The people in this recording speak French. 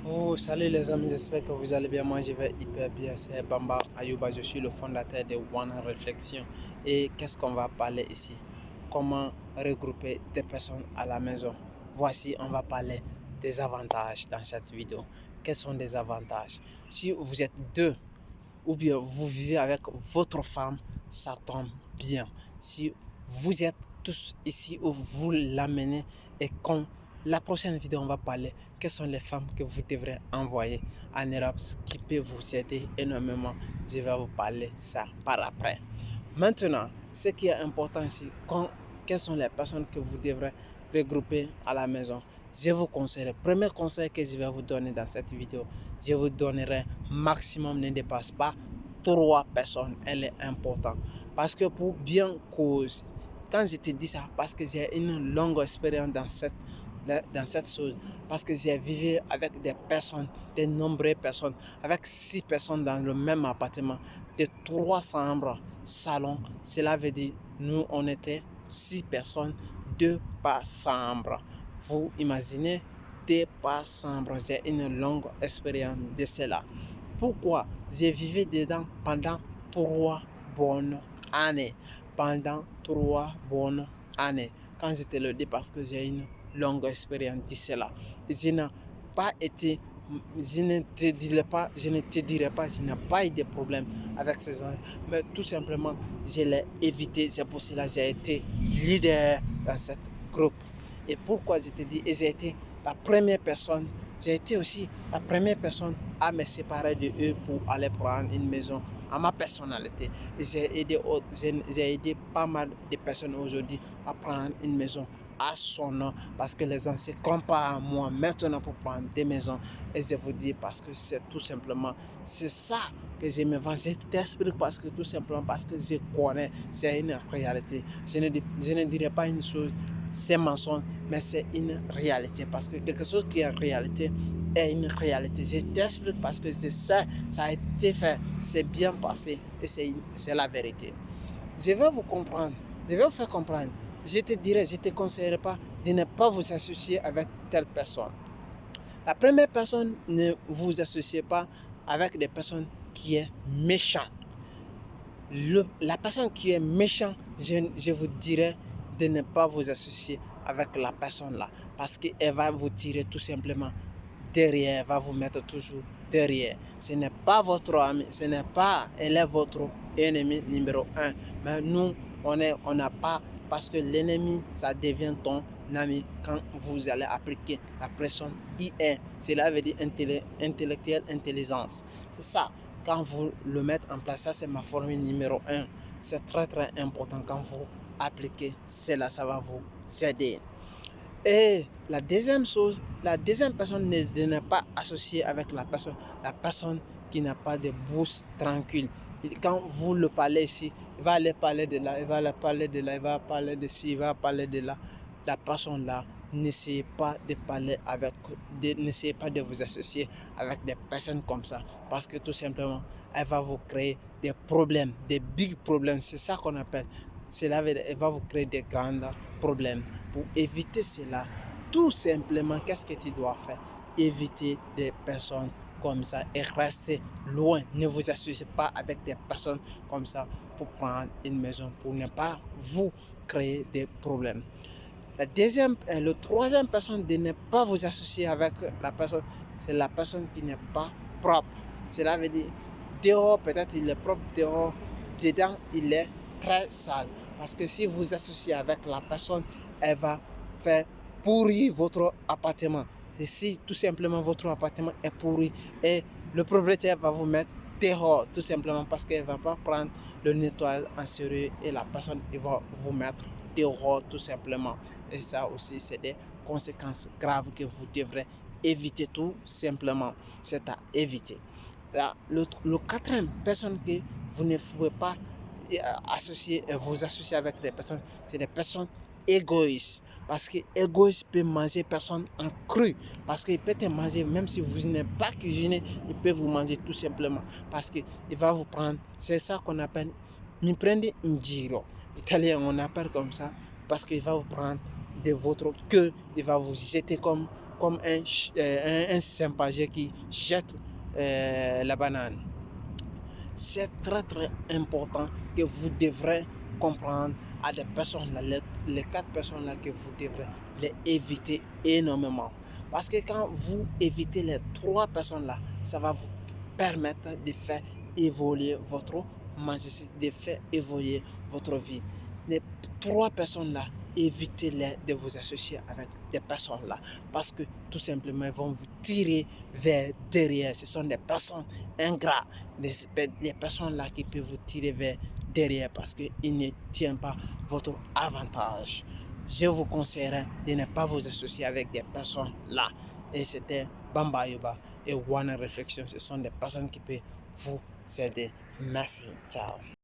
Oh, salut les amis, j'espère que vous allez bien. Moi, je vais hyper bien. C'est Bamba Ayouba, je suis le fondateur de One Réflexion. Et qu'est-ce qu'on va parler ici? Comment regrouper des personnes à la maison? Voici, on va parler des avantages dans cette vidéo. Quels sont les avantages? Si vous êtes deux ou bien vous vivez avec votre femme, ça tombe bien. Si vous êtes tous ici ou vous l'amenez et comme la prochaine vidéo, on va parler quelles sont les femmes que vous devrez envoyer en Europe, ce qui peut vous aider énormément. Je vais vous parler ça par après. Maintenant, ce qui est important ici, quelles sont les personnes que vous devrez regrouper à la maison. Je vous conseille, le premier conseil que je vais vous donner dans cette vidéo, je vous donnerai maximum ne dépasse pas 3 personnes. Elle est importante. Parce que pour bien cause, quand je te dis ça, parce que j'ai une longue expérience dans cette chose, parce que j'ai vécu avec des personnes, de nombreuses personnes, avec 6 personnes dans le même appartement, de 3 chambres, salon, cela veut dire nous on était 6 personnes, 2 par chambre. Vous imaginez, 2 par chambre, j'ai une longue expérience de cela. Pourquoi? J'ai vécu dedans pendant 3 bonnes années. Pendant 3 bonnes années. Quand je te le dis parce que j'ai une longue expérience de cela. Je n'ai pas été, je ne te dirai pas, je n'ai pas eu de problème avec ces gens. Mais tout simplement, je l'ai évité. C'est pour cela que j'ai été leader dans cette groupe. Et pourquoi je te dis, et j'ai été la première personne, j'ai été aussi la première personne à me séparer de eux pour aller prendre une maison à ma personnalité. Et j'ai aidé pas mal de personnes aujourd'hui à prendre une maison à son nom parce que les gens se comparent à moi maintenant pour prendre des maisons. Et je vous dis parce que c'est tout simplement, c'est ça que je me vends. Je t'explique parce que tout simplement parce que je connais, c'est une réalité. Je ne dirais pas une chose, c'est mensonge, mais c'est une réalité parce que quelque chose qui est réalité est une réalité. Je t'explique parce que c'est ça, ça a été fait, c'est bien passé et c'est la vérité. Je vais vous comprendre, je vais vous faire comprendre. Je te dirai, je ne te conseillerais pas de ne pas vous associer avec telle personne. La première personne, ne vous associez pas avec des personnes qui est méchant. La personne qui est méchant, je vous dirais de ne pas vous associer avec la personne là parce qu'elle va vous tirer tout simplement derrière, elle va vous mettre toujours derrière. Ce n'est pas votre ami, ce n'est pas, elle est votre ennemi numéro 1. Mais nous, on n'a pas, parce que l'ennemi, ça devient ton ami quand vous allez appliquer la pression IN. Cela veut dire intellectuelle intelligence. C'est ça. Quand vous le mettez en place, ça c'est ma formule numéro 1. C'est très très important quand vous appliquez cela, ça va vous aider. Et la deuxième chose, la deuxième personne n'est pas associée avec la personne qui n'a pas de bouche tranquille. Quand vous le parlez ici, il va aller parler de là, il va aller parler de là, il va parler de ci, il va parler de là. La personne là, n'essayez pas de parler avec, n'essayez pas de vous associer avec des personnes comme ça. Parce que tout simplement, elle va vous créer des problèmes, des big problèmes. C'est ça qu'on appelle. Elle va vous créer des grands problèmes. Pour éviter cela, tout simplement, qu'est-ce que tu dois faire? Éviter des personnes comme ça et rester loin. Ne vous associez pas avec des personnes comme ça pour prendre une maison, pour ne pas vous créer des problèmes. Le troisième personne de ne pas vous associer avec la personne, c'est la personne qui n'est pas propre. Cela veut dire, dehors, peut-être il est propre, dehors, dedans, il est très sale. Parce que si vous associez avec la personne, elle va faire pourrir votre appartement. Et si tout simplement votre appartement est pourri et le propriétaire va vous mettre dehors, tout simplement parce qu'elle ne va pas prendre le nettoyage en sérieux et la personne il va vous mettre dehors tout simplement. Et ça aussi, c'est des conséquences graves que vous devrez éviter tout simplement. C'est à éviter. Là, le quatrième personne que vous ne pouvez pas vous associer avec des personnes, c'est des personnes égoïstes. Parce que égoïste peut manger personne en cru. Parce qu'il peut te manger, même si vous n'êtes pas cuisiné, il peut vous manger tout simplement. Parce qu'il va vous prendre, c'est ça qu'on appelle, mi prende un giro. Italien, on appelle comme ça, parce qu'il va vous prendre de votre queue, il va vous jeter comme comme un sympagé qui jette la banane. C'est très très important que vous devrez comprendre à des personnes là, les 4 personnes là, que vous devrez les éviter énormément. Parce que quand vous évitez les 3 personnes là, ça va vous permettre de faire évoluer votre magicien, de faire évoluer votre vie. Les 3 personnes là, évitez-les de vous associer avec des personnes là, parce que tout simplement ils vont vous tirer vers derrière. Ce sont des personnes ingrates, des personnes là qui peuvent vous tirer vers derrière parce qu'ils ne tiennent pas votre avantage. Je vous conseillerais de ne pas vous associer avec des personnes là. Et c'était Bamba Ayuba et One Réflexion. Ce sont des personnes qui peuvent vous aider. Merci. Ciao.